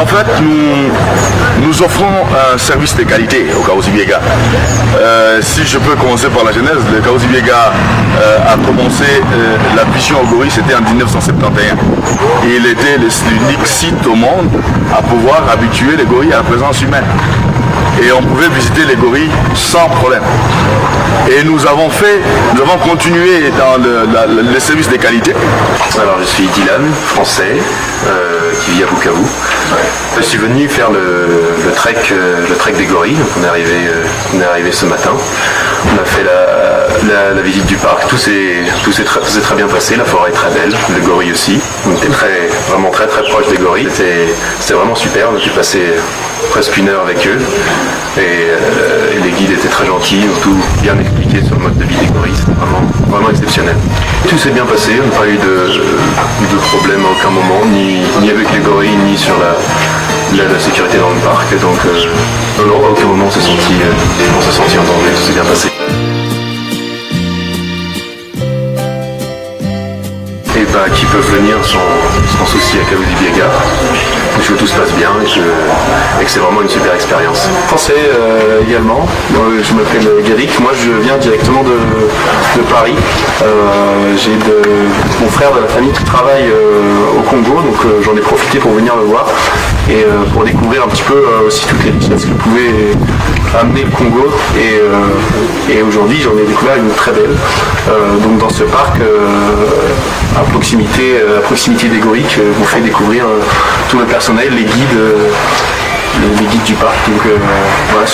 En fait, nous offrons un service de qualité au Kaouzi Biega. Si je peux commencer par la genèse, le Kaouzi Biega a commencé la vision au gorille, c'était en 1971. Et il était l'unique site au monde à pouvoir habituer les gorilles à la présence humaine. Et on pouvait visiter les gorilles sans problème. Et nous avons continué dans le service de qualité. Alors je suis Dylan, français, qui vit à Bukavu. Je suis venu faire le trek des gorilles. Donc on est arrivé ce matin. On a fait la visite du parc. Tout s'est très bien passé. La forêt est très belle, le gorille aussi. On était vraiment très proche des gorilles. C'était vraiment super. On a pu passer presque 1 heure avec eux. Et les guides étaient très gentils, ont tout bien expliqué sur le mode de vie des gorilles. C'était vraiment exceptionnel. Tout s'est bien passé. On n'a pas eu de problème à aucun moment, ni avec les gorilles, ni sur la sécurité dans le parc. Donc non, à aucun moment on s'est senti en danger. Tout s'est bien passé. Et qui peuvent venir sans souci à Kaouzi Biega, que tout se passe bien et que c'est vraiment une super expérience. Français également, je m'appelle Guéric, moi je viens directement de Paris. J'ai mon frère de la famille qui travaille au Congo, donc j'en ai profité pour venir le voir et pour découvrir un petit peu aussi toutes les richesses que pouvait amener le Congo. Et aujourd'hui j'en ai découvert une très belle. Donc dans ce parc, à proximité des gorilles, vous fait découvrir tout le personnel, les guides du parc. Donc voilà,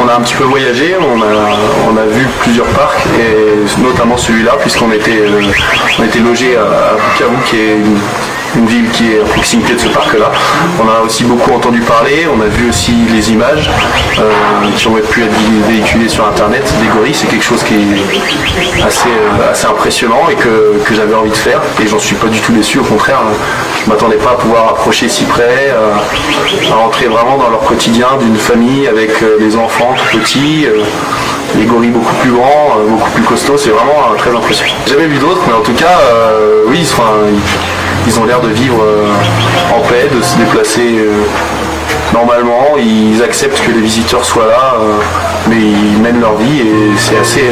on a un petit peu voyagé, on a vu plusieurs parcs et notamment celui-là puisqu'on était logé à Bukavu, qui est une ville qui est à proximité de ce parc-là. On a aussi beaucoup entendu parler, on a vu aussi les images qui ont pu être véhiculées sur internet des gorilles. C'est quelque chose qui est assez impressionnant et que j'avais envie de faire, et j'en suis pas du tout déçu, au contraire. Je m'attendais pas à pouvoir approcher si près, à rentrer vraiment dans leur quotidien d'une famille avec des enfants tout petits, les gorilles beaucoup plus grands, beaucoup plus costauds. C'est vraiment très impressionnant. J'ai jamais vu d'autres, mais en tout cas oui, ils ont l'air de vivre en paix, de se déplacer normalement. Ils acceptent que les visiteurs soient là, mais ils mènent leur vie et c'est assez...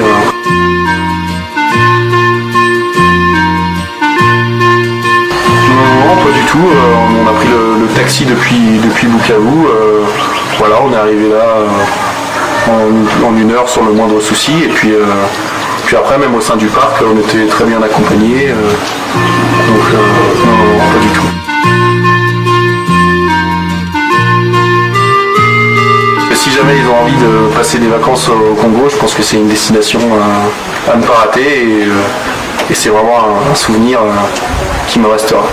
Non, pas du tout. On a pris le taxi depuis Bukavu. Voilà, on est arrivé là en 1 heure sans le moindre souci. Et puis après, même au sein du parc, on était très bien accompagnés. Donc non, pas du tout. Si jamais ils ont envie de passer des vacances au Congo, je pense que c'est une destination à ne pas rater, et c'est vraiment un souvenir qui me restera.